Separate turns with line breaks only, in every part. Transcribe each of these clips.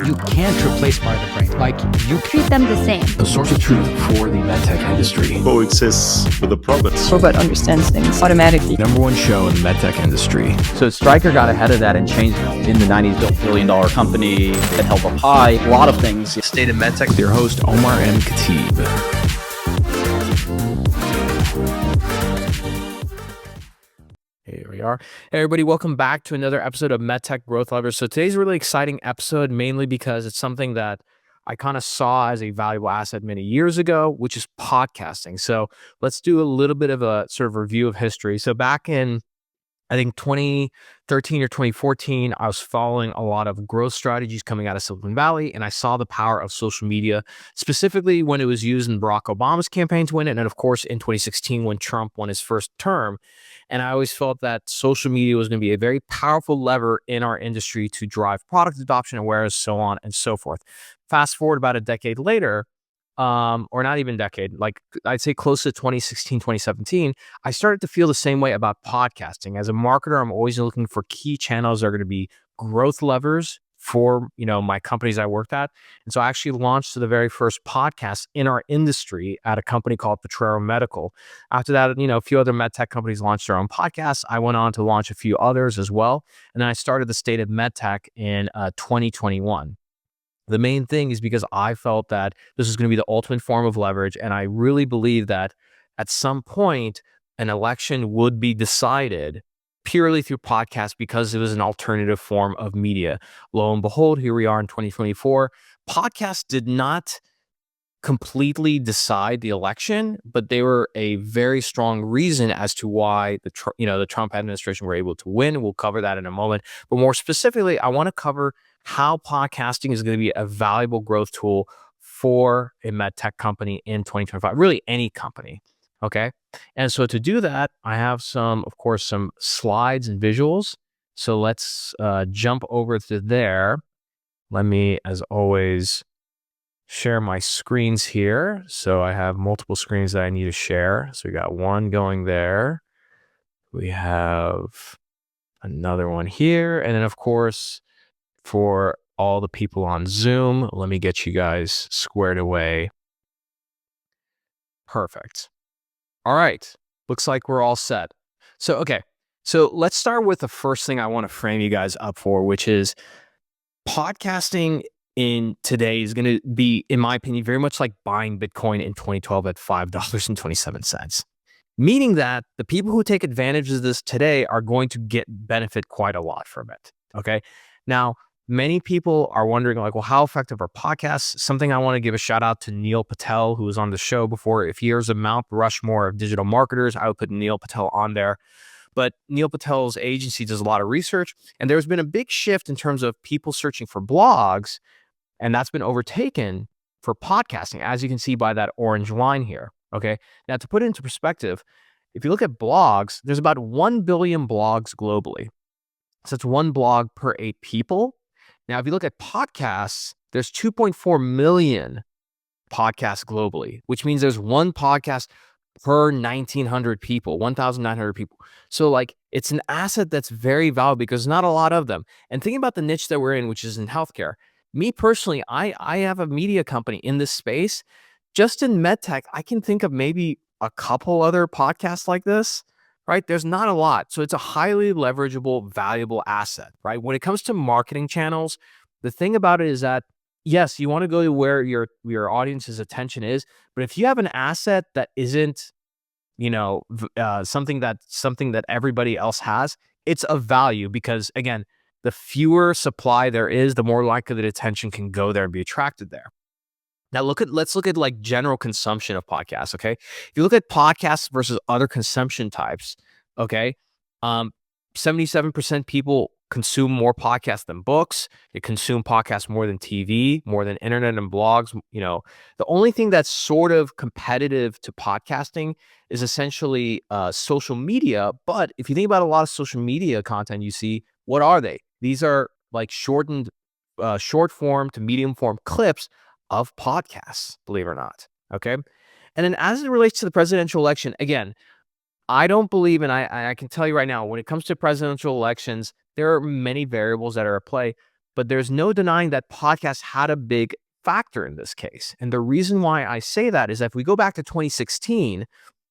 You can't replace part of the brain. Like, you
treat them the same.
A source of truth for the medtech industry.
Coexists with the province.
Robot understands things automatically.
Number one show in the medtech industry.
So Stryker got ahead of that and changed it. In the 90s, built $1 billion company that held up high. A lot of things.
State of MedTech. With your host, Omar and Khatib.
Here we are. Hey everybody, welcome back to another episode of MedTech Growth Levers. So today's a really exciting episode, mainly because it's something that I kind of saw as a valuable asset many years ago, which is podcasting. So let's do a little bit of a sort of review of history. So back in, I think 2013 or 2014, I was following a lot of growth strategies coming out of Silicon Valley, and I saw the power of social media, specifically when it was used in Barack Obama's campaign to win, and then of course in 2016 when Trump won his first term. And I always felt that social media was going to be a very powerful lever in our industry to drive product adoption, awareness, so on and so forth. Fast forward about a decade later, or not even a decade, like I'd say close to 2016, 2017, I started to feel the same way about podcasting. As a marketer, I'm always looking for key channels that are going to be growth levers for, my companies I worked at. And so I actually launched the very first podcast in our industry at a company called Potrero Medical. After that, a few other med tech companies launched their own podcasts. I went on to launch a few others as well. And then I started the State of MedTech in 2021. The main thing is because I felt that this is going to be the ultimate form of leverage. And I really believe that at some point, an election would be decided purely through podcasts because it was an alternative form of media. Lo and behold, here we are in 2024. Podcasts did not completely decide the election, but they were a very strong reason as to why the Trump administration were able to win. We'll cover that in a moment. But more specifically, I want to cover how podcasting is going to be a valuable growth tool for a med tech company in 2025, really any company. Okay. And so to do that, I have some slides and visuals. So let's jump over to there. Let me, as always, share my screens here. So I have multiple screens that I need to share. So we got one going there. We have another one here. And then of course, for all the people on Zoom, let me get you guys squared away. Perfect. All right. Looks like we're all set. So let's start with the first thing I want to frame you guys up for, which is podcasting in today is going to be, in my opinion, very much like buying Bitcoin in 2012 at $5.27. Meaning that the people who take advantage of this today are going to benefit quite a lot from it. Okay. Now, many people are wondering, like, well, how effective are podcasts? Something I want to give a shout out to Neil Patel, who was on the show before. If here's a Mount Rushmore of digital marketers, I would put Neil Patel on there. But Neil Patel's agency does a lot of research, and there's been a big shift in terms of people searching for blogs, and that's been overtaken for podcasting, as you can see by that orange line here. Okay. Now, to put it into perspective, if you look at blogs, there's about 1 billion blogs globally. So it's one blog per 8 people. Now, if you look at podcasts, there's 2.4 million podcasts globally, which means there's one podcast per 1,900 people, 1,900 people. So it's an asset that's very valuable because not a lot of them. And thinking about the niche that we're in, which is in healthcare, me personally, I have a media company in this space. Just in medtech, I can think of maybe a couple other podcasts like this. Right? There's not a lot. So it's a highly leverageable, valuable asset, right? When it comes to marketing channels, the thing about it is that, yes, you want to go to where your audience's attention is, but if you have an asset that isn't, something that everybody else has, it's of value because, again, the fewer supply there is, the more likely that attention can go there and be attracted there. Now let's look at like general consumption of podcasts, okay? If you look at podcasts versus other consumption types, okay, 77% people consume more podcasts than books. They consume podcasts more than TV, more than internet and blogs. The only thing that's sort of competitive to podcasting is essentially social media. But if you think about a lot of social media content you see, what are they? These are like short form to medium form clips of podcasts, believe it or not. Okay. And then as it relates to the presidential election, again, I don't believe, and I can tell you right now, when it comes to presidential elections, there are many variables that are at play. but there's no denying that podcasts had a big factor in this case. And the reason why I say that is that if we go back to 2016,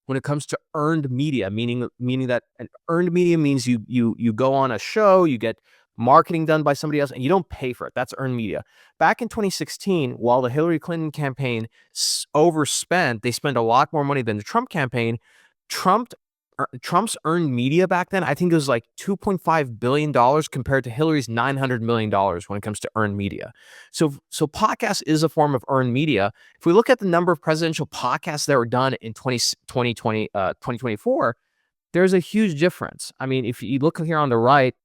when it comes to earned media, meaning that an earned media means you go on a show, you get marketing done by somebody else, and you don't pay for it. That's earned media. Back in 2016, while the Hillary Clinton campaign overspent, they spent a lot more money than the Trump campaign. Trump's earned media back then, I think it was like $2.5 billion compared to Hillary's $900 million when it comes to earned media. So podcast is a form of earned media. If we look at the number of presidential podcasts that were done in 2024, there's a huge difference. I mean, if you look here on the right,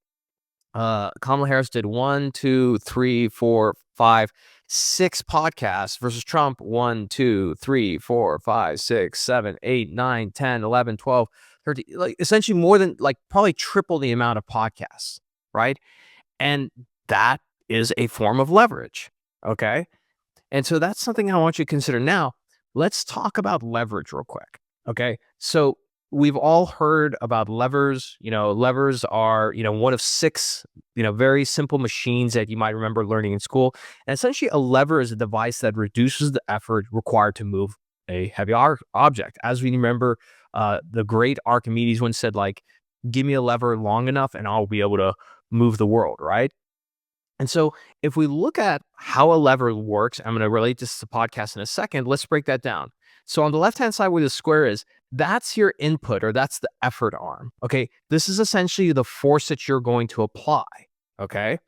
Kamala Harris did 1, 2, 3, 4, 5, 6 podcasts versus Trump 1, 2, 3, 4, 5, 6, 7, 8, 9, 10, 11, 12, 13, like essentially more than like probably triple the amount of podcasts, right? And that is a form of leverage, okay? And so that's something I want you to consider. Now, let's talk about leverage real quick, okay? So we've all heard about levers. Levers are, one of 6, very simple machines that you might remember learning in school. And essentially a lever is a device that reduces the effort required to move a heavy object. As we remember, the great Archimedes once said, like, give me a lever long enough and I'll be able to move the world, right? And so if we look at how a lever works, I'm going to relate this to podcast in a second. Let's break that down. So on the left-hand side where the square is, that's your input, or that's the effort arm, okay? This is essentially the force that you're going to apply, okay?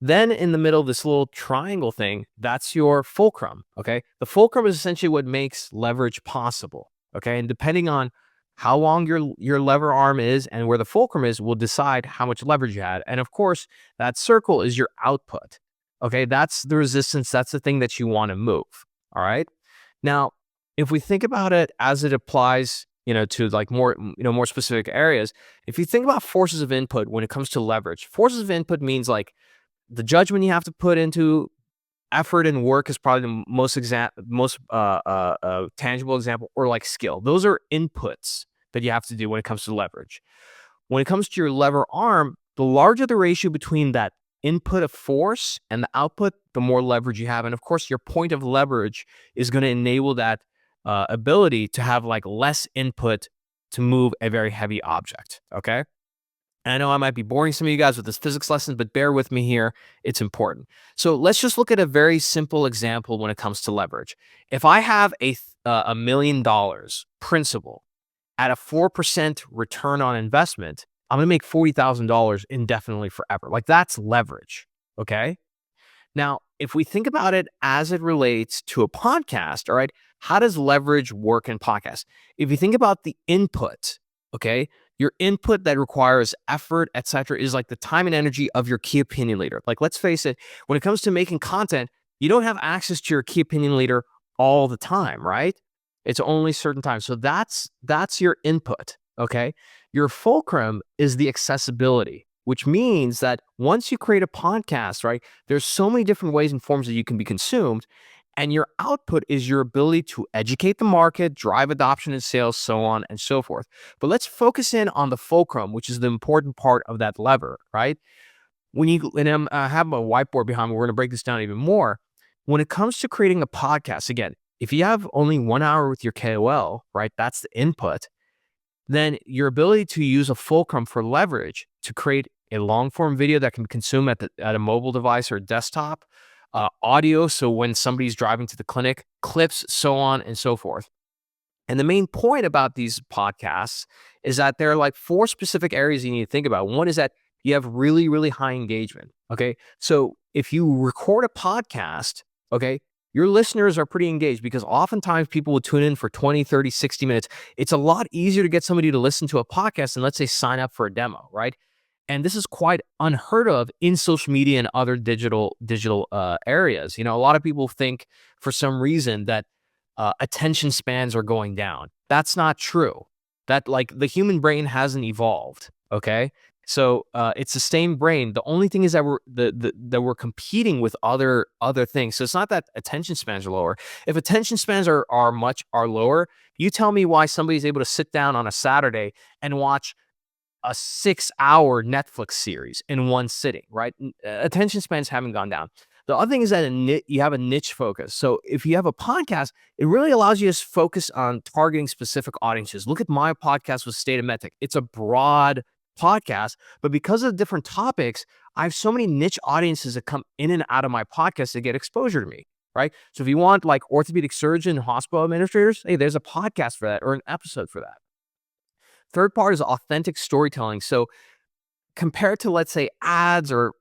Then in the middle, this little triangle thing, that's your fulcrum, okay? The fulcrum is essentially what makes leverage possible, okay? And depending on how long your lever arm is and where the fulcrum is will decide how much leverage you had. And of course, that circle is your output, okay? That's the resistance. That's the thing that you want to move, all right? Now, if we think about it as it applies, to like more specific areas, if you think about forces of input when it comes to leverage, forces of input means like the judgment you have to put into effort and work is probably the most tangible example, or like skill. Those are inputs that you have to do when it comes to leverage. When it comes to your lever arm, the larger the ratio between that input of force and the output, the more leverage you have. And of course, your point of leverage is going to enable that ability to have like less input to move a very heavy object, okay? And I know I might be boring some of you guys with this physics lesson, but bear with me here. It's important. So let's just look at a very simple example when it comes to leverage. If I have a $1 million principal at a 4% return on investment, I'm going to make $40,000 indefinitely forever. Like, that's leverage, okay? Now, if we think about it as it relates to a podcast, all right, how does leverage work in podcasts? If you think about the input, okay, your input that requires effort, etc., is like the time and energy of your key opinion leader. Like, let's face it, when it comes to making content, you don't have access to your key opinion leader all the time, right? It's only certain times. So that's your input, okay? Your fulcrum is the accessibility, which means that once you create a podcast, right, there's so many different ways and forms that you can be consumed. And your output is your ability to educate the market, drive adoption and sales, so on and so forth. But let's focus in on the fulcrum, which is the important part of that lever, right? I have a whiteboard behind me. We're going to break this down even more. When it comes to creating a podcast, again, if you have only 1 hour with your KOL, right, that's the input, then your ability to use a fulcrum for leverage to create a long form video that can be consumed at a mobile device or desktop, audio, so when somebody's driving to the clinic, clips, so on and so forth. And the main point about these podcasts is that there are like 4 specific areas you need to think about. One is that you have really, really high engagement, okay? So if you record a podcast, okay, your listeners are pretty engaged because oftentimes people will tune in for 20, 30, 60 minutes. It's a lot easier to get somebody to listen to a podcast than, let's say, sign up for a demo, right? And this is quite unheard of in social media and other digital areas. A lot of people think for some reason that attention spans are going down. That's not true. That, like, the human brain hasn't evolved. Okay, so it's the same brain. The only thing is that we're competing with other things. So it's not that attention spans are lower. If attention spans are lower, you tell me why somebody's able to sit down on a Saturday and watch a 6-hour Netflix series in one sitting, right? Attention spans haven't gone down. The other thing is that you have a niche focus. So if you have a podcast, it really allows you to focus on targeting specific audiences. Look at my podcast with State of MedTech. It's a broad podcast, but because of different topics, I have so many niche audiences that come in and out of my podcast to get exposure to me, right? So if you want like orthopedic surgeon, hospital administrators, hey, there's a podcast for that or an episode for that. Third part is authentic storytelling. So compared to, let's say, ads or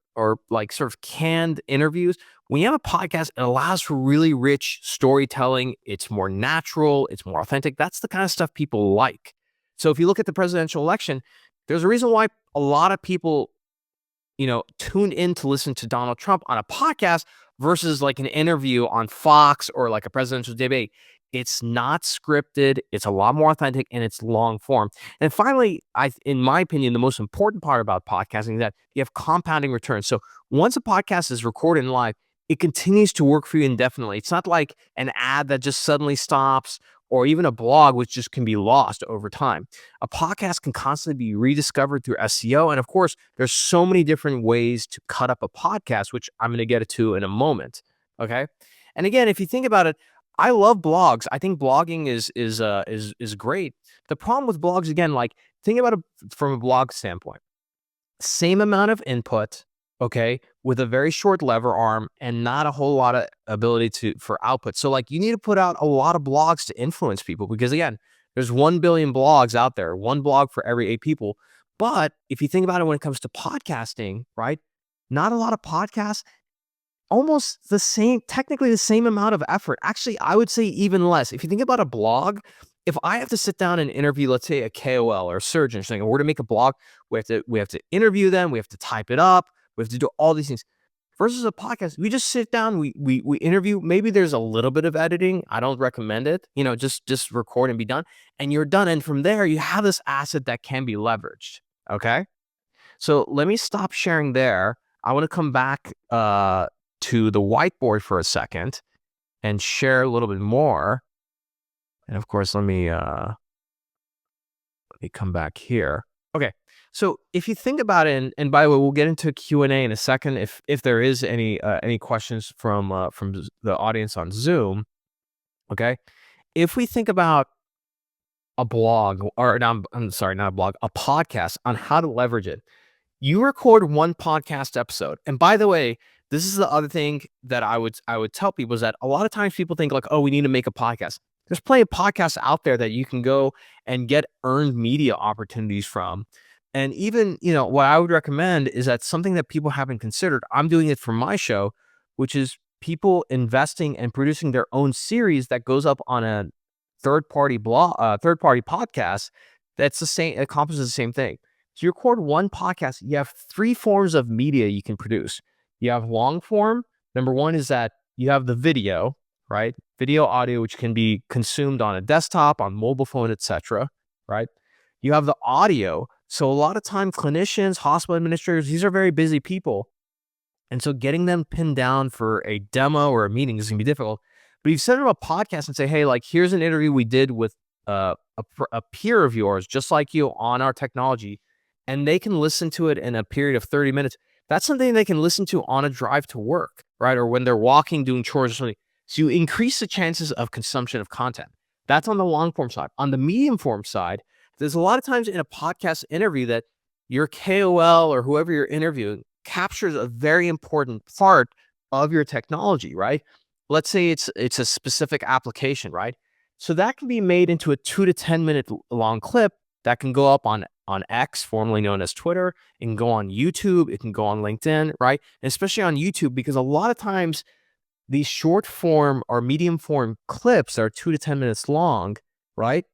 like sort of canned interviews, when you have a podcast, it allows for really rich storytelling. It's more natural. It's more authentic. That's the kind of stuff people like. So if you look at the presidential election, there's a reason why a lot of people, tuned in to listen to Donald Trump on a podcast versus like an interview on Fox or like a presidential debate. It's not scripted. It's a lot more authentic and it's long form. And finally, in my opinion, the most important part about podcasting is that you have compounding returns. So once a podcast is recorded live, it continues to work for you indefinitely. It's not like an ad that just suddenly stops or even a blog, which just can be lost over time. A podcast can constantly be rediscovered through SEO. And of course, there's so many different ways to cut up a podcast, which I'm going to get to in a moment. Okay. And again, if you think about it, I love blogs. I think blogging is great. The problem with blogs, again, like think about it from a blog standpoint. Same amount of input, okay, with a very short lever arm and not a whole lot of ability for output. So like you need to put out a lot of blogs to influence people because again, there's 1 billion blogs out there, one blog for every 8 people. But if you think about it when it comes to podcasting, right? Not a lot of podcasts. Almost the same, technically the same amount of effort. Actually, I would say even less. If you think about a blog, if I have to sit down and interview, let's say a KOL or a surgeon or something, and we're to make a blog, we have to interview them, we have to type it up, we have to do all these things. Versus a podcast, we just sit down, we interview. Maybe there's a little bit of editing. I don't recommend it. Just record and be done, and you're done. And from there, you have this asset that can be leveraged. Okay, so let me stop sharing there. I want to come back to the whiteboard for a second and share a little bit more. And of course, let me come back here. Okay. So if you think about it, and by the way, we'll get into Q&A in a second if there is any questions from the audience on Zoom. Okay. If we think about a blog, or no, I'm sorry, not a blog, a podcast on how to leverage it. You record one podcast episode. And by the way, this is the other thing that I would tell people is that a lot of times people think like, oh, we need to make a podcast. There's plenty of podcasts out there that you can go and get earned media opportunities from. And even, what I would recommend is that something that people haven't considered. I'm doing it for my show, which is people investing and producing their own series that goes up on a third-party podcast. That's the same, accomplishes the same thing. So you record one podcast, you have 3 forms of media you can produce. You have long form. Number one is that you have the video, right? Video, audio, which can be consumed on a desktop, on mobile phone, etc. Right? You have the audio. So a lot of time, clinicians, hospital administrators, these are very busy people, and so getting them pinned down for a demo or a meeting is gonna be difficult. But you send them a podcast and say, hey, like here's an interview we did with a peer of yours, just like you, on our technology, and they can listen to it in a period of 30 minutes. That's something they can listen to on a drive to work, right? Or when they're walking, doing chores or something. So you increase the chances of consumption of content. That's on the long form side. On the medium form side, there's a lot of times in a podcast interview that your KOL or whoever you're interviewing captures a very important part of your technology, right? Let's say it's a specific application, right? So that can be made into a 2 to 10 minute long clip that can go up on X, formerly known as Twitter. It can go on YouTube. It can go on LinkedIn, right? And especially on YouTube, because a lot of times these short form or medium form clips that are 2 to 10 minutes long, right,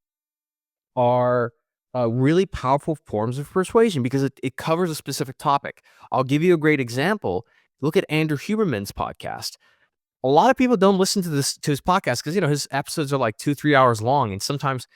are really powerful forms of persuasion because it covers a specific topic. I'll give you a great example. Look at Andrew Huberman's podcast. A lot of people don't listen to his podcast because his episodes are like 2-3 hours long, and sometimes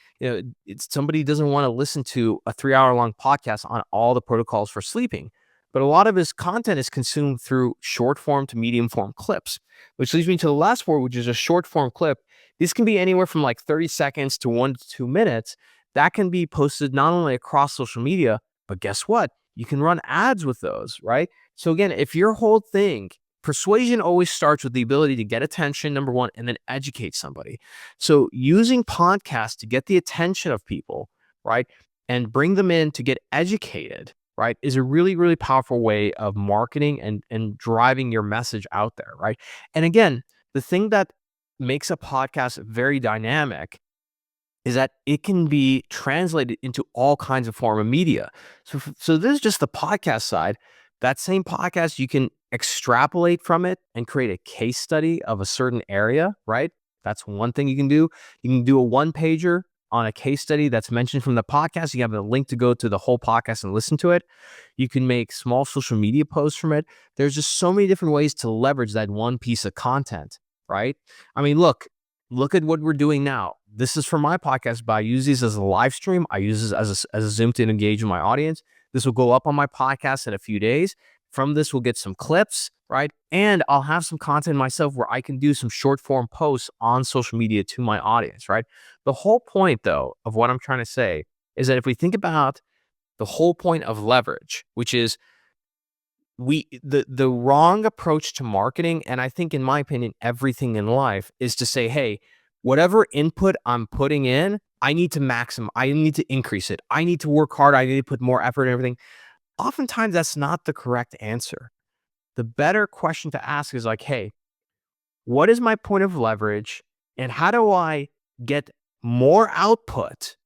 somebody doesn't want to listen to a 3-hour long podcast on all the protocols for sleeping. But a lot of his content is consumed through short form to medium form clips, which leads me to the last word, which is a short form clip. This can be anywhere from like 30 seconds to 1 to 2 minutes. That can be posted not only across social media, But guess what? You can run ads with those, right? So again, if your whole thing, persuasion always starts with the ability to get attention, number one, and then educate somebody. So using podcasts to get the attention of people, right, and bring them in to get educated, right, is a really, really powerful way of marketing and driving your message out there, right? And again, the thing that makes a podcast very dynamic is that it can be translated into all kinds of form of media. So this is just the podcast side. That same podcast, you can extrapolate from it and create a case study of a certain area, right? That's one thing you can do. You can do a one-pager on a case study that's mentioned from the podcast. You have a link to go to the whole podcast and listen to it. You can make small social media posts from it. There's just so many different ways to leverage that one piece of content, right? I mean, look at what we're doing now. This is for my podcast, but I use these as a live stream. I use this as a Zoom to engage with my audience. This will go up on my podcast in a few days. From this, we'll get some clips, right? And I'll have some content myself where I can do some short form posts on social media to my audience, right? The whole point, though, of what I'm trying to say is that if we think about the whole point of leverage, which is the wrong approach to marketing, and I think in my opinion, everything in life is to say, hey, whatever input I'm putting in, I need to increase it. I need to work hard. I need to put more effort and everything. Oftentimes that's not the correct answer. The better question to ask is like, hey, what is my point of leverage and how do I get more output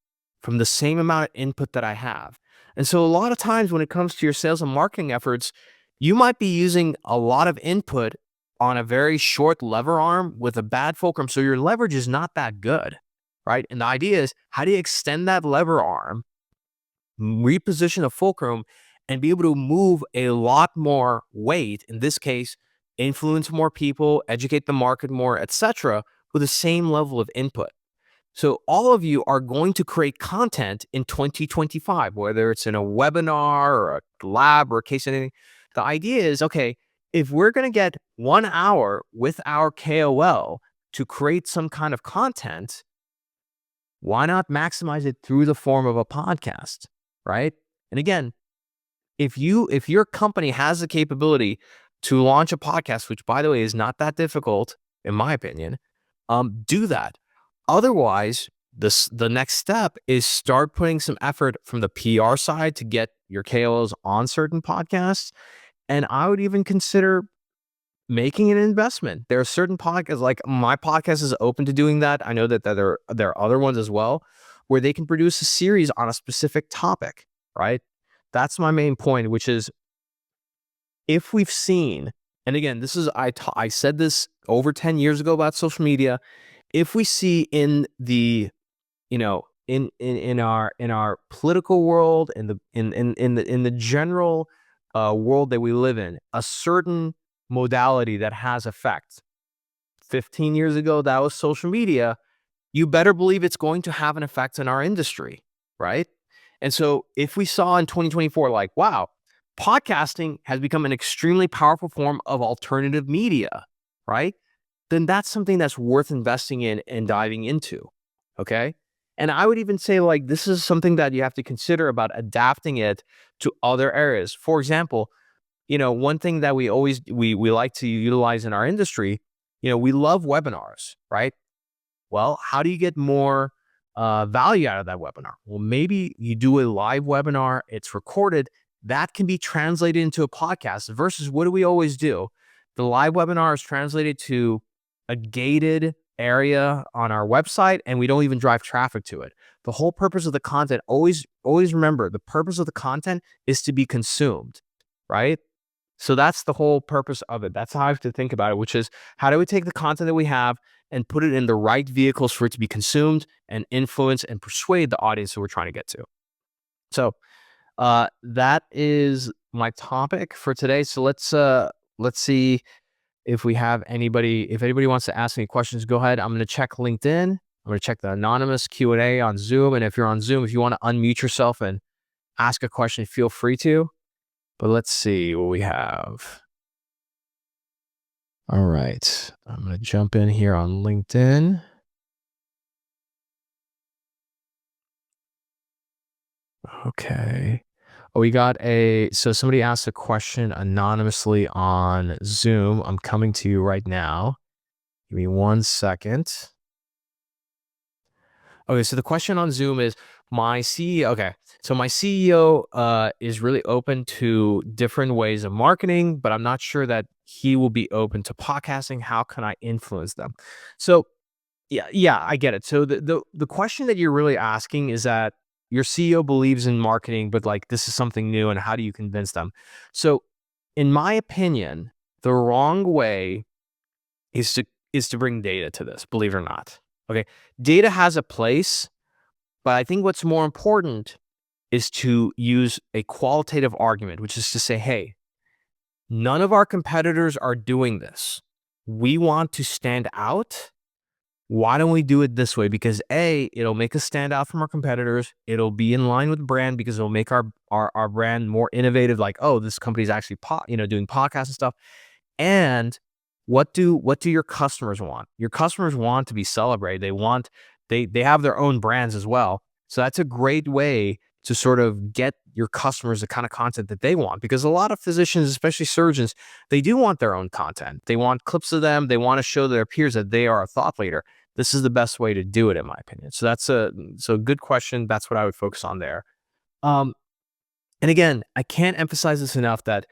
from the same amount of input that I have? And so a lot of times when it comes to your sales and marketing efforts, you might be using a lot of input on a very short lever arm with a bad fulcrum. So your leverage is not that good, right? And the idea is, how do you extend that lever arm, reposition a fulcrum, and be able to move a lot more weight, in this case, influence more people, educate the market more, etc., with the same level of input. So all of you are going to create content in 2025, whether it's in a webinar or a lab or a case study. The idea is, okay, if we're going to get 1 hour with our KOL to create some kind of content, why not maximize it through the form of a podcast, right? And again, if your company has the capability to launch a podcast, which by the way is not that difficult, in my opinion, do that. Otherwise, the next step is start putting some effort from the PR side to get your KOLs on certain podcasts. And I would even consider making an investment. There are certain podcasts, like my podcast is open to doing that. I know that there are other ones as well, where they can produce a series on a specific topic, right? That's my main point, which is if we've seen, and again, this is, I said this over 10 years ago about social media. If we see in the, in our political world, in the general world that we live in, a certain modality that has effect. 15 years ago, that was social media. You better believe it's going to have an effect in our industry, right? And so if we saw in 2024, like, wow, podcasting has become an extremely powerful form of alternative media, right? Then that's something that's worth investing in and diving into, okay? And I would even say, like, this is something that you have to consider about adapting it to other areas. For example, one thing that we like to utilize in our industry, we love webinars, right? Well, how do you get more value out of that webinar? Well, maybe you do a live webinar, it's recorded, that can be translated into a podcast versus what do we always do? The live webinar is translated to a gated area on our website and we don't even drive traffic to it. The whole purpose of the content, always remember, the purpose of the content is to be consumed, right? So that's the whole purpose of it. That's how I have to think about it, which is how do we take the content that we have and put it in the right vehicles for it to be consumed and influence and persuade the audience that we're trying to get to. So that is my topic for today. So let's see if we have anybody. If anybody wants to ask any questions, go ahead. I'm going to check LinkedIn. I'm going to check the anonymous Q&A on Zoom. And if you're on Zoom, if you want to unmute yourself and ask a question, feel free to. But let's see what we have. All right. I'm going to jump in here on LinkedIn. Okay. We got so somebody asked a question anonymously on Zoom. I'm coming to you right now. Give me 1 second. Okay, so the question on Zoom is my CEO. Okay, so my CEO is really open to different ways of marketing, but I'm not sure that he will be open to podcasting. How can I influence them? So yeah, I get it. So the question that you're really asking is that your CEO believes in marketing, but like this is something new, and how do you convince them? So, in my opinion, the wrong way is to bring data to this. Believe it or not, okay, data has a place, but I think what's more important is to use a qualitative argument, which is to say, hey, none of our competitors are doing this. We want to stand out. Why don't we do it this way? Because A, it'll make us stand out from our competitors. It'll be in line with the brand because it'll make our brand more innovative. Like, oh, this company's actually doing podcasts and stuff. And what do your customers want? Your customers want to be celebrated. They have their own brands as well. So that's a great way to sort of get your customers the kind of content that they want, because a lot of physicians, especially surgeons, they do want their own content. They want clips of them. They want to show their peers that they are a thought leader. This is the best way to do it, in my opinion. So that's a good question. That's what I would focus on there. And again, I can't emphasize this enough that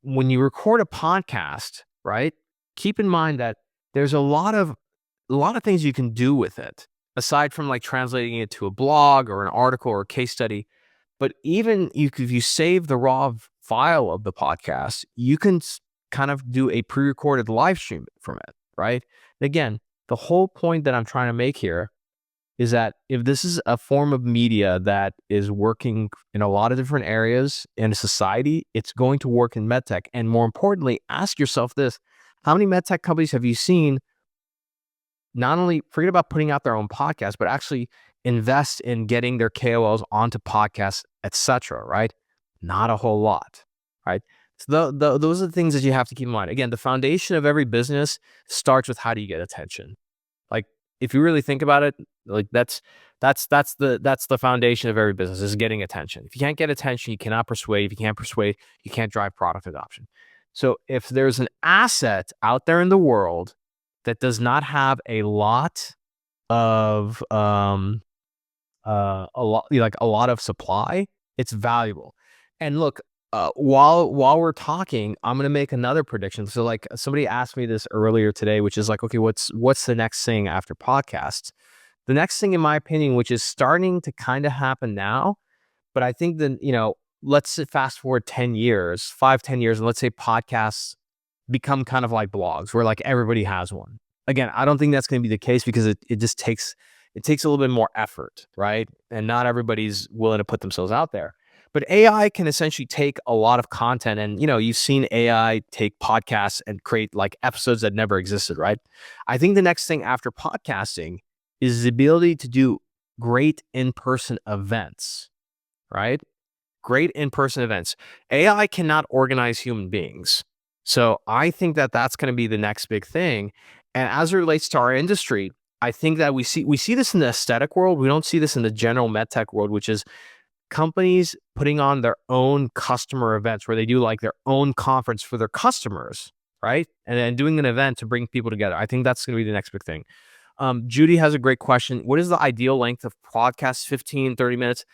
when you record a podcast, right, keep in mind that there's a lot of things you can do with it, aside from like translating it to a blog or an article or a case study. But even if you save the raw file of the podcast, you can kind of do a pre-recorded live stream from it, right? And again, the whole point that I'm trying to make here is that if this is a form of media that is working in a lot of different areas in society, it's going to work in medtech. And more importantly, ask yourself this: how many medtech companies have you seen not only forget about putting out their own podcast, but actually invest in getting their KOLs onto podcasts, etc., right? Not a whole lot, right? So those are the things that you have to keep in mind. Again, the foundation of every business starts with how do you get attention? Like, if you really think about it, like that's the foundation of every business, is getting attention. If you can't get attention, you cannot persuade. If you can't persuade, you can't drive product adoption. So if there's an asset out there in the world that does not have a lot of a lot of supply, it's valuable. And look, while we're talking, I'm gonna make another prediction. So like somebody asked me this earlier today, which is like, okay, what's the next thing after podcasts? The next thing, in my opinion, which is starting to kind of happen now, but I think that, let's fast forward 10 years, 5-10 years, and let's say podcasts become kind of like blogs where like everybody has one. Again, I don't think that's going to be the case, because it just takes a little bit more effort, right? And not everybody's willing to put themselves out there. But AI can essentially take a lot of content, and you've seen AI take podcasts and create like episodes that never existed, right? I think the next thing after podcasting is the ability to do great in-person events, right? Great in-person events. AI cannot organize human beings. So I think that that's going to be the next big thing. And as it relates to our industry, I think that we see this in the aesthetic world. We don't see this in the general medtech world, which is companies putting on their own customer events where they do like their own conference for their customers, right? And then doing an event to bring people together. I think that's going to be the next big thing. Judy has a great question. What is the ideal length of podcasts? 15, 30 minutes?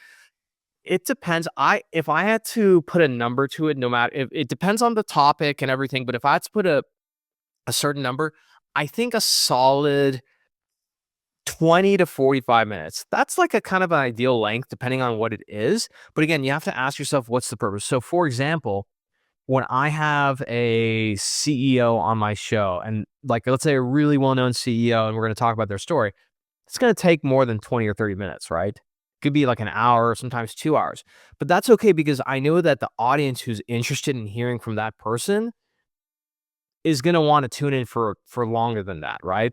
It depends. If I had to put a number to it, no matter if it depends on the topic and everything, but if I had to put a certain number, I think a solid 20 to 45 minutes. That's like a kind of an ideal length depending on what it is. But again, you have to ask yourself, what's the purpose? So for example, when I have a CEO on my show, and like, let's say a really well-known CEO, and we're going to talk about their story, it's going to take more than 20 or 30 minutes, right? Could be like an hour, sometimes 2 hours. But that's okay, because I know that the audience who's interested in hearing from that person is going to want to tune in for longer than that, right?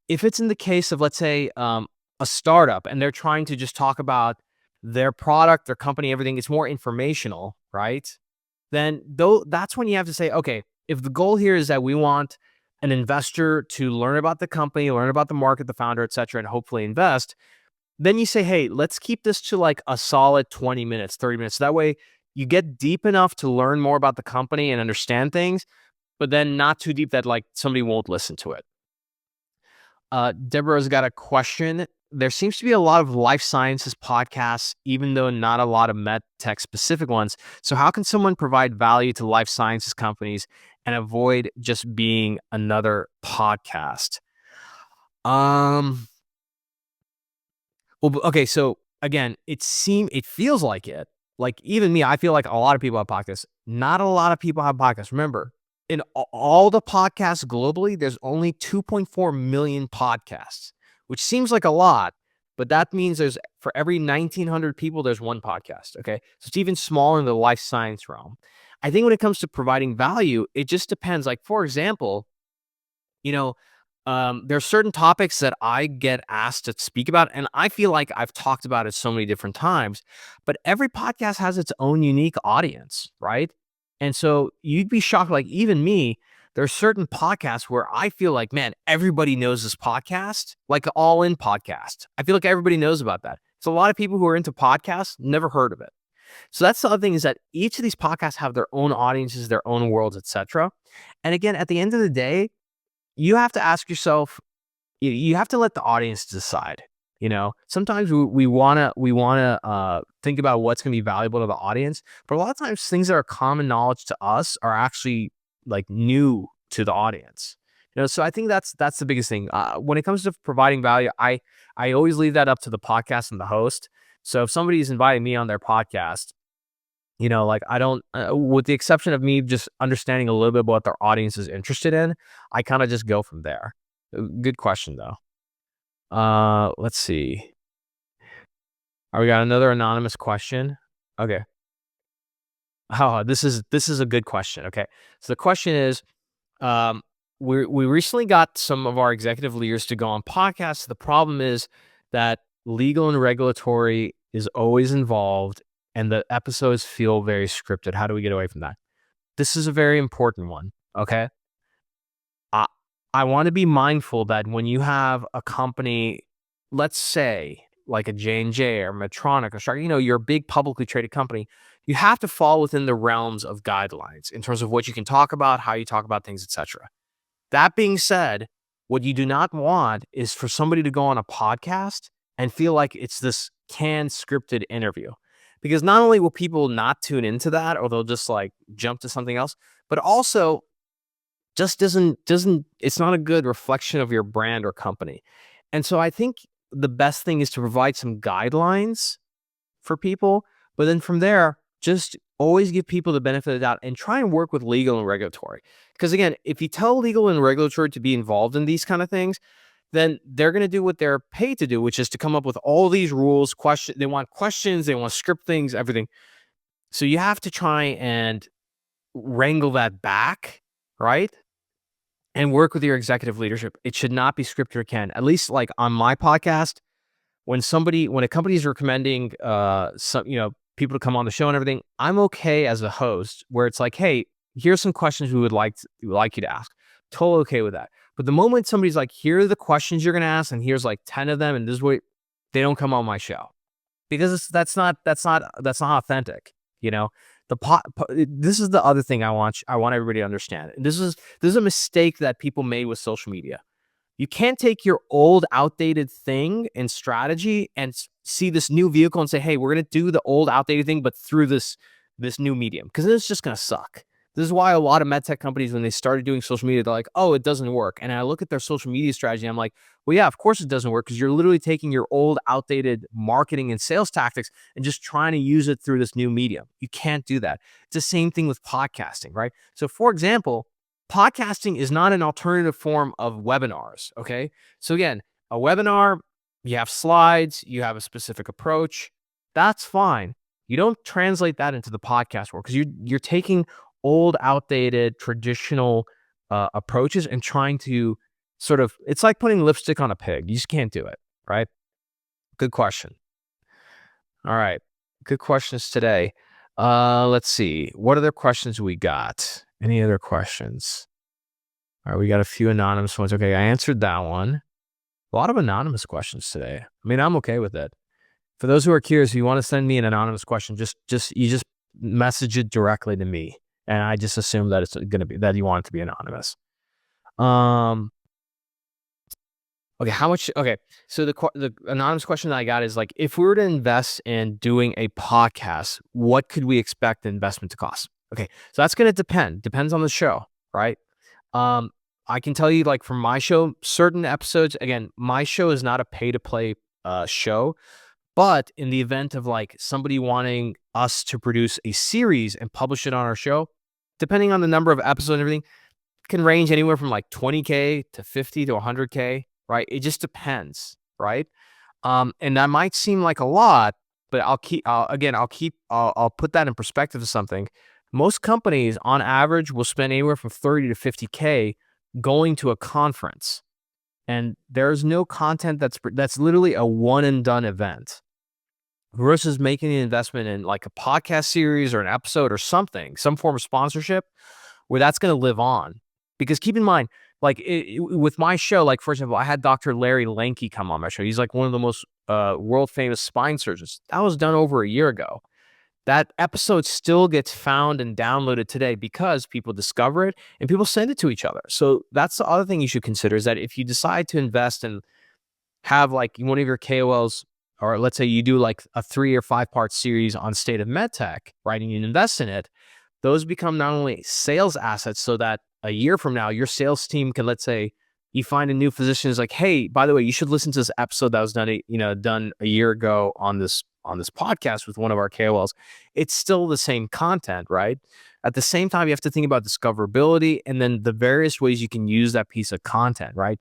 If it's in the case of, let's say, a startup, and they're trying to just talk about their product, their company, everything, it's more informational, right? Then that's when you have to say, okay, if the goal here is that we want an investor to learn about the company, learn about the market, the founder, et cetera, and hopefully invest, then you say, hey, let's keep this to like a solid 20 minutes, 30 minutes. That way you get deep enough to learn more about the company and understand things, but then not too deep that like somebody won't listen to it. Deborah's got a question. There seems to be a lot of life sciences podcasts, even though not a lot of med tech specific ones. So how can someone provide value to life sciences companies and avoid just being another podcast? Well, okay. So again, it feels like it. Like even me, I feel like a lot of people have podcasts. Not a lot of people have podcasts. Remember, in all the podcasts globally, there's only 2.4 million podcasts, which seems like a lot, but that means there's for every 1,900 people, there's one podcast. Okay. So it's even smaller in the life science realm. I think when it comes to providing value, it just depends. Like, for example, there are certain topics that I get asked to speak about, and I feel like I've talked about it so many different times, but every podcast has its own unique audience, right? And so you'd be shocked, like even me, there are certain podcasts where I feel like, man, everybody knows this podcast, like All In podcast. I feel like everybody knows about that. So a lot of people who are into podcasts never heard of it. So that's the other thing is that each of these podcasts have their own audiences, their own worlds, etc. And again, at the end of the day, you have to ask yourself, you have to let the audience decide. Sometimes we wanna think about what's gonna be valuable to the audience, but a lot of times things that are common knowledge to us are actually like new to the audience. So I think that's the biggest thing. When it comes to providing value, I always leave that up to the podcast and the host. So if somebody's inviting me on their podcast, like I don't, with the exception of me just understanding a little bit about what their audience is interested in, I kind of just go from there. Good question though. Let's see. We got another anonymous question. Okay. Oh, this is a good question. Okay. So the question is, we recently got some of our executive leaders to go on podcasts. The problem is that legal and regulatory is always involved and the episodes feel very scripted. How do we get away from that? This is a very important one. Okay. I want to be mindful that when you have a company, let's say like a J&J or Medtronic or Shark, you're a big publicly traded company, you have to fall within the realms of guidelines in terms of what you can talk about, how you talk about things, etc. That being said, what you do not want is for somebody to go on a podcast and feel like it's this canned scripted interview. Because not only will people not tune into that or they'll just like jump to something else, but also just doesn't it's not a good reflection of your brand or company. And so I think the best thing is to provide some guidelines for people, but then from there, just always give people the benefit of the doubt and try and work with legal and regulatory. Because again, if you tell legal and regulatory to be involved in these kind of things, then they're going to do what they're paid to do, which is to come up with all these rules, they want questions, they want to script things, everything. So you have to try and wrangle that back, right? And work with your executive leadership. It should not be scripted or canned. At least like on my podcast, when a company is recommending people to come on the show and everything, I'm okay as a host where it's like, hey, here's some questions we would like you to ask. Totally okay with that. But the moment somebody's like, here are the questions you're gonna ask, and here's like 10 of them, and this is what, they don't come on my show because that's not authentic. This is the other thing I want everybody to understand. This is a mistake that people made with social media. You can't take your old, outdated thing and strategy and see this new vehicle and say, hey, we're going to do the old, outdated thing, but through this new medium, because it's just going to suck. This is why a lot of medtech companies, when they started doing social media, they're like, oh, it doesn't work. And I look at their social media strategy, I'm like, well, yeah, of course it doesn't work, because you're literally taking your old, outdated marketing and sales tactics and just trying to use it through this new medium. You can't do that. It's the same thing with podcasting, right? So for example, podcasting is not an alternative form of webinars, okay? So again, a webinar, you have slides, you have a specific approach. That's fine. You don't translate that into the podcast world, because you're taking old, outdated, traditional approaches and trying to it's like putting lipstick on a pig. You just can't do it, right? Good question. All right. Good questions today. Let's see. What other questions we got? Any other questions? All right. We got a few anonymous ones. Okay. I answered that one. A lot of anonymous questions today. I mean, I'm okay with it. For those who are curious, if you want to send me an anonymous question, just message it directly to me, and I just assume that it's going to be that you want it to be anonymous. Okay, how much? Okay, so the anonymous question that I got is like, if we were to invest in doing a podcast, what could we expect the investment to cost? Okay, so that's going to depends on the show, right? I can tell you, like, for my show, certain episodes, again, my show is not a pay to play show, but in the event of like somebody wanting us to produce a series and publish it on our show, depending on the number of episodes and everything, it can range anywhere from like 20K to 50 to 100K, right? It just depends, right? And that might seem like a lot, but I'll put that in perspective of something. Most companies on average will spend anywhere from 30 to 50K going to a conference. And there's no content that's literally a one and done event versus making an investment in like a podcast series or an episode or something, some form of sponsorship where that's going to live on. Because keep in mind, like with my show, like for example, I had Dr. Larry Lanky come on my show. He's like one of the most world famous spine surgeons. That was done over a year ago. That episode still gets found and downloaded today because people discover it and people send it to each other. So that's the other thing you should consider, is that if you decide to invest and have like one of your KOLs, or let's say you do like a 3 or 5 part series on State of MedTech, right, and you invest in it, those become not only sales assets so that a year from now, your sales team can, let's say, you find a new physician is like, hey, by the way, you should listen to this episode that was done a year ago on this podcast with one of our KOLs. It's still the same content, right? At the same time, you have to think about discoverability and then the various ways you can use that piece of content, right?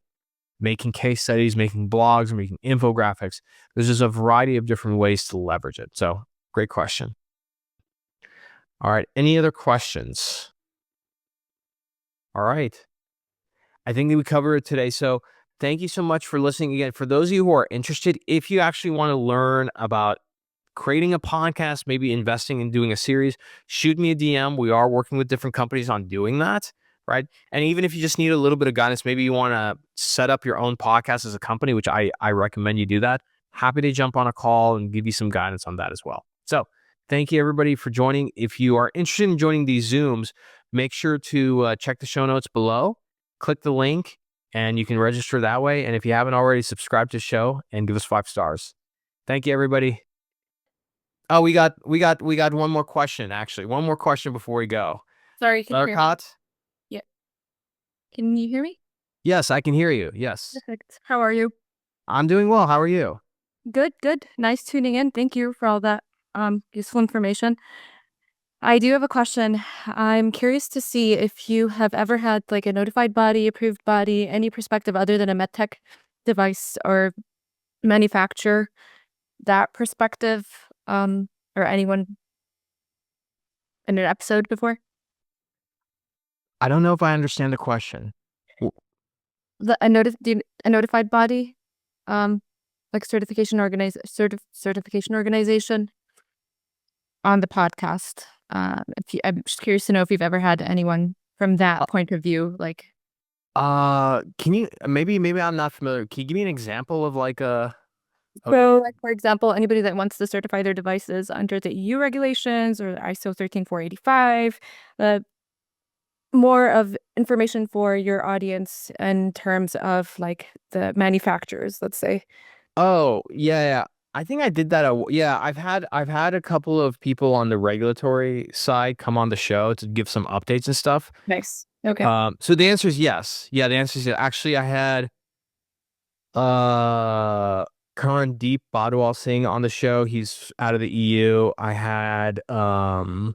Making case studies, making blogs, making infographics. There's just a variety of different ways to leverage it. So great question. All right. Any other questions? All right. I think that we covered it today. So thank you so much for listening again. For those of you who are interested, if you actually want to learn about creating a podcast, maybe investing in doing a series, shoot me a DM. We are working with different companies on doing that, right? And even if you just need a little bit of guidance, maybe you want to set up your own podcast as a company, which I recommend you do that. Happy to jump on a call and give you some guidance on that as well. So thank you everybody for joining. If you are interested in joining these Zooms, make sure to check the show notes below, click the link, and you can register that way. And if you haven't already, subscribe to the show and give us 5 stars. Thank you, everybody. Oh, we got one more question, actually. One more question before we go.
Sorry, can you hear me?
Larkat?
Yeah. Can you hear me?
Yes, I can hear you. Yes.
Perfect. How are you?
I'm doing well. How are you?
Good. Nice tuning in. Thank you for all that useful information. I do have a question. I'm curious to see if you have ever had like a notified body, approved body, any perspective other than a medtech device or manufacturer, that perspective, or anyone in an episode before?
I don't know if I understand the question.
A notified body, like certification organization on the podcast. I'm just curious to know if you've ever had anyone from that point of view, like.
Can you maybe I'm not familiar. Can you give me an example of like a?
So, like for example, anybody that wants to certify their devices under the EU regulations or ISO 13485, more of information for your audience in terms of like the manufacturers, let's say.
Oh, yeah. I think I did that. I've had a couple of people on the regulatory side come on the show to give some updates and stuff.
Nice. Okay.
So the answer is yes. Yeah, the answer is yes. Actually, I had Karandeep Badwal Singh on the show. He's out of the EU. I had I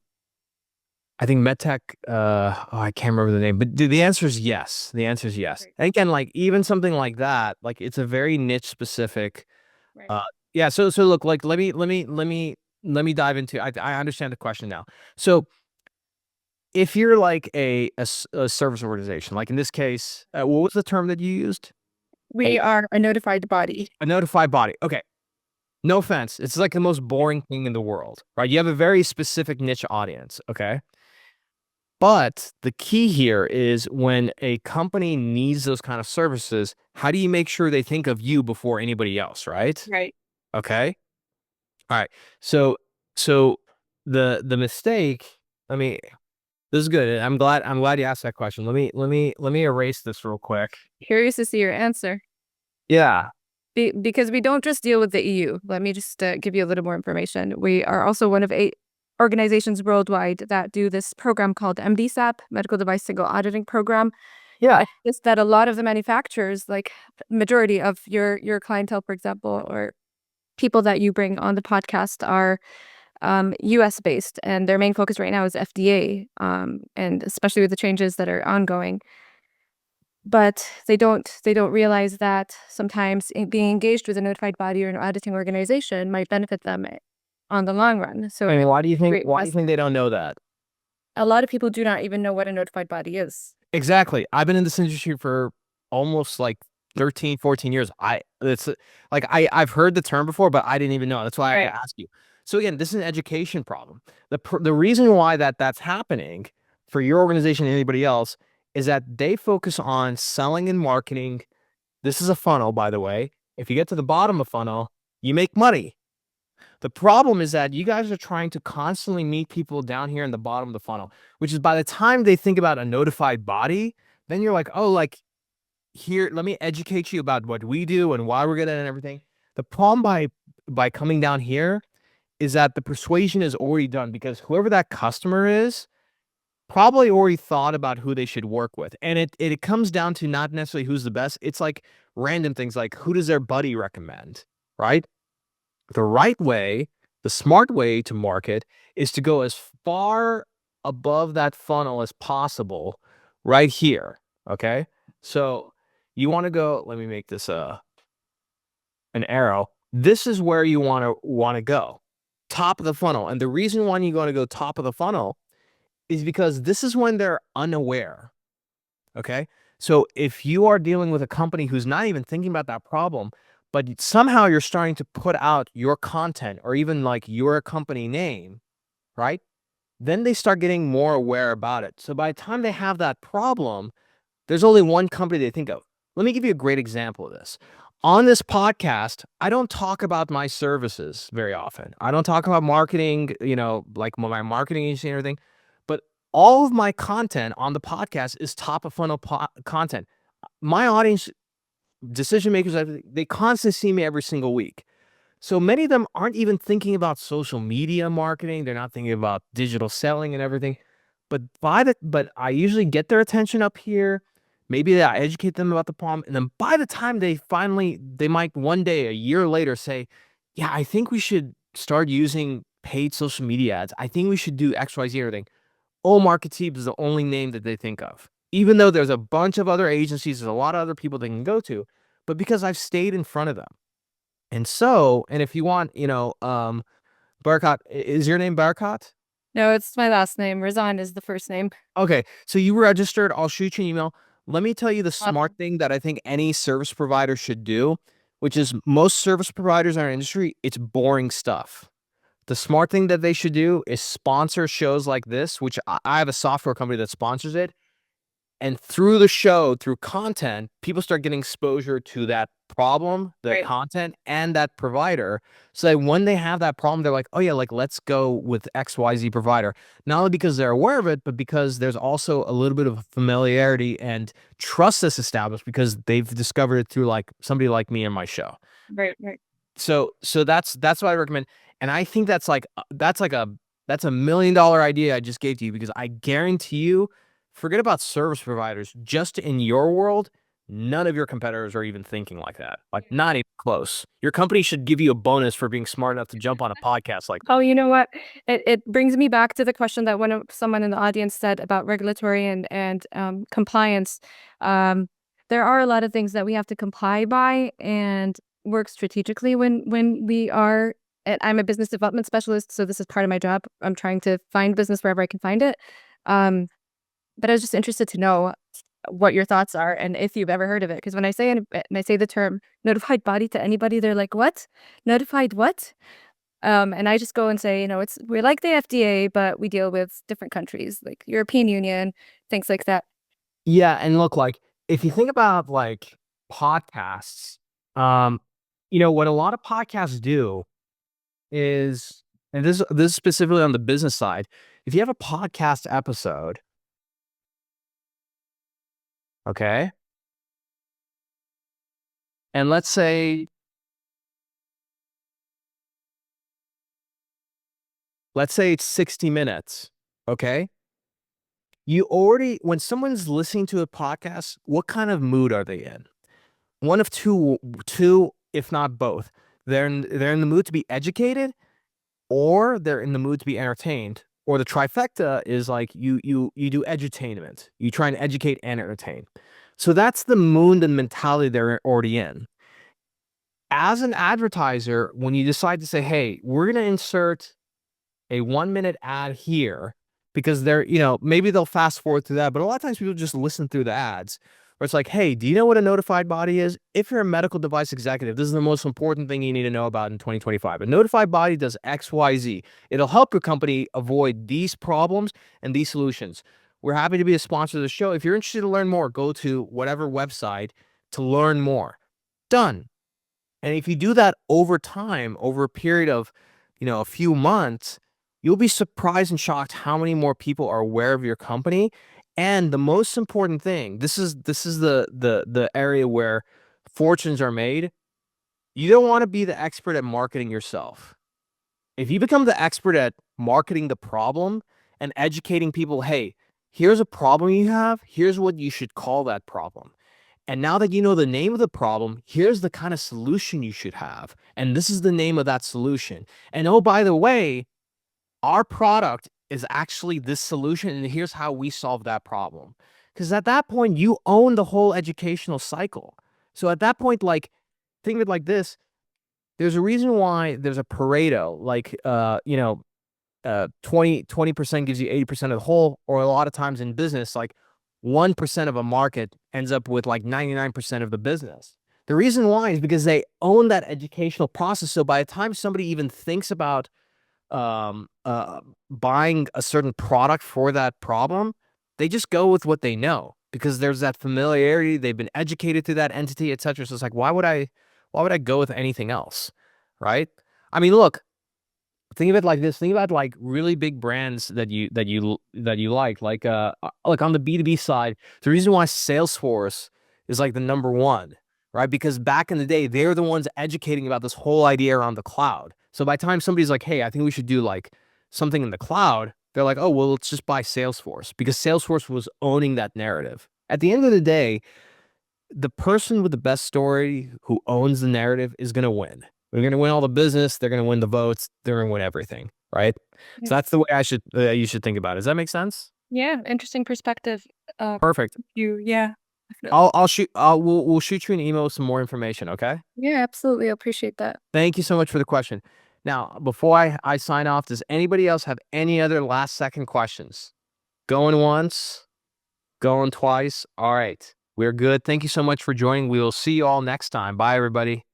think MedTech, I can't remember the name, but the answer is yes. The answer is yes.
Great.
And again, like even something like that, like it's a very niche specific.
Right.
Yeah. So look, like let me dive into. I understand the question now. So if you're like a service organization, like in this case, what was the term that you used?
We are a notified body.
A notified body. Okay. No offense. It's like the most boring thing in the world, right? You have a very specific niche audience. Okay. But the key here is when a company needs those kind of services, how do you make sure they think of you before anybody else, right?
Right.
Okay. All right. So the mistake, I mean, this is good. I'm glad you asked that question. Let me erase this real quick.
Curious to see your answer.
Yeah.
Because we don't just deal with the EU. Let me just give you a little more information. We are also one of 8 organizations worldwide that do this program called MDSAP, Medical Device Single Auditing Program.
Yeah.
It's that a lot of the manufacturers, like majority of your clientele, for example, or people that you bring on the podcast are US based, and their main focus right now is FDA, and especially with the changes that are ongoing. But they don't realize that sometimes being engaged with a notified body or an auditing organization might benefit them on the long run. So
I mean, why do you think
great
they don't know that?
a lot of people do not even know what a notified body is.
Exactly. I've been in this industry for almost like 13, 14 years. I've heard the term before, but I didn't even know. That's why I
Right.
ask you. So again, this is an education problem. The reason why that's happening for your organization and anybody else is that they focus on selling and marketing. This is a funnel, by the way. If you get to the bottom of funnel, you make money. The problem is that you guys are trying to constantly meet people down here in the bottom of the funnel, which is by the time they think about a notified body, then you're like, oh, like here, let me educate you about what we do and why we're good at it and everything. The problem by coming down here is that the persuasion is already done because whoever that customer is probably already thought about who they should work with. And it comes down to not necessarily who's the best. It's like random things like who does their buddy recommend, right? The right way, the smart way to market is to go as far above that funnel as possible right here, okay? So you want to go, let me make this an arrow. This is where you want to go. Top of the funnel. And the reason why you're going to go top of the funnel is because this is when they're unaware. Okay? So if you are dealing with a company who's not even thinking about that problem, but somehow you're starting to put out your content or even like your company name, right? Then they start getting more aware about it. So by the time they have that problem, there's only one company they think of. Let me give you a great example of this. On this podcast, I don't talk about my services very often. I don't talk about marketing, like my marketing agency and everything. But all of my content on the podcast is top of funnel content. My audience, decision makers, they constantly see me every single week. So many of them aren't even thinking about social media marketing. They're not thinking about digital selling and everything. But I usually get their attention up here. Maybe I educate them about the problem. And then by the time they might one day, a year later say, yeah, I think we should start using paid social media ads. I think we should do X, Y, Z, everything. Omar Khatib is the only name that they think of. Even though there's a bunch of other agencies, there's a lot of other people they can go to. But because I've stayed in front of them. And if you want, Barakat, is your name Barakat?
No, it's my last name. Razan is the first name.
Okay, so you registered. I'll shoot you an email. Let me tell you the smart thing that I think any service provider should do, which is most service providers in our industry, it's boring stuff. The smart thing that they should do is sponsor shows like this, which I have a software company that sponsors it. And through the show, through content, people start getting exposure to that problem, the
Right.
content, and that provider. So that when they have that problem, they're like, oh yeah, like let's go with XYZ provider. Not only because they're aware of it, but because there's also a little bit of familiarity and trust that's established because they've discovered it through like somebody like me and my show.
Right.
So that's what I recommend. And I think that's a $1 million idea I just gave to you because I guarantee you, forget about service providers. Just in your world, none of your competitors are even thinking like that. Like not even close. Your company should give you a bonus for being smart enough to jump on a podcast like that.
Oh, you know what? It brings me back to the question that someone in the audience said about regulatory and compliance. There are a lot of things that we have to comply by and work strategically when we are. And I'm a business development specialist, so this is part of my job. I'm trying to find business wherever I can find it. But I was just interested to know what your thoughts are and if you've ever heard of it. Because when I say the term notified body to anybody, they're like, what? Notified what? And I just go and say, we're like the FDA, but we deal with different countries, like European Union, things like that.
Yeah, and look, like if you think about like podcasts, what a lot of podcasts do is, and this is specifically on the business side, if you have a podcast episode, okay, and let's say it's 60 minutes, okay? When someone's listening to a podcast, what kind of mood are they in? One of two, if not both. They're in the mood to be educated, or they're in the mood to be entertained. Or the trifecta is like you do edutainment. You try and educate and entertain. So that's the mood and mentality they're already in. As an advertiser, when you decide to say, hey, we're going to insert a 1-minute ad here, because they're, maybe they'll fast forward through that, but a lot of times people just listen through the ads. Where it's like, hey, do you know what a notified body is? If you're a medical device executive, this is the most important thing you need to know about in 2025. A notified body does X, Y, Z. It'll help your company avoid these problems and these solutions. We're happy to be a sponsor of the show. If you're interested to learn more, go to whatever website to learn more. Done. And if you do that over time, over a period of, a few months, you'll be surprised and shocked how many more people are aware of your company. And the most important thing, this is the area where fortunes are made. You don't want to be the expert at marketing yourself. If you become the expert at marketing the problem and educating people, hey, here's a problem you have, here's what you should call that problem. And now that you know the name of the problem, here's the kind of solution you should have. And this is the name of that solution. And oh, by the way, our product is actually this solution, and here's how we solve that problem. Because at that point, you own the whole educational cycle. So at that point, like, think of it like this. There's a reason why there's a Pareto, like, 20% gives you 80% of the whole, or a lot of times in business, like 1% of a market ends up with like 99% of the business. The reason why is because they own that educational process. So by the time somebody even thinks about buying a certain product for that problem, they just go with what they know because there's that familiarity. They've been educated through that entity, etc. So it's like, why would I go with anything else, right? I mean, look, think of it like this. Think about like really big brands that you like on the B2B side. The reason why Salesforce is like the number one, right? Because back in the day, they're the ones educating about this whole idea around the cloud. So by the time somebody's like, hey, I think we should do like something in the cloud, they're like, oh, well, let's just buy Salesforce, because Salesforce was owning that narrative. At the end of the day, the person with the best story who owns the narrative is going to win. They're going to win all the business. They're going to win the votes. They're going to win everything, right?
Yeah.
So that's the way you should think about it. Does that make sense?
Yeah, interesting perspective.
Perfect.
Yeah.
We'll shoot you an email with some more information, okay?
Yeah, absolutely. I appreciate that.
Thank you so much for the question. Now, before I sign off, does anybody else have any other last second questions? Going once, going twice. All right. We're good. Thank you so much for joining. We will see you all next time. Bye, everybody.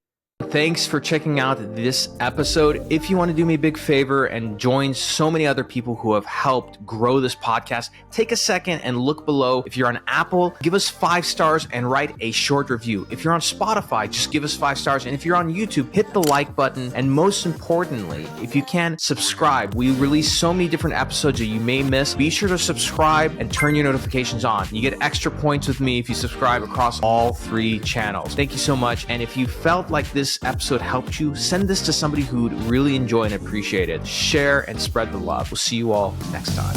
Thanks for checking out this episode. If you want to do me a big favor and join so many other people who have helped grow this podcast, take a second and look below. If you're on Apple, give us 5 stars and write a short review. If you're on Spotify, just give us 5 stars. And if you're on YouTube, hit the like button. And most importantly, if you can, subscribe. We release so many different episodes that you may miss. Be sure to subscribe and turn your notifications on. You get extra points with me if you subscribe across all 3 channels. Thank you so much. And if you felt like this episode helped you, send this to somebody who'd really enjoy and appreciate it. Share and spread the love. We'll see you all next time.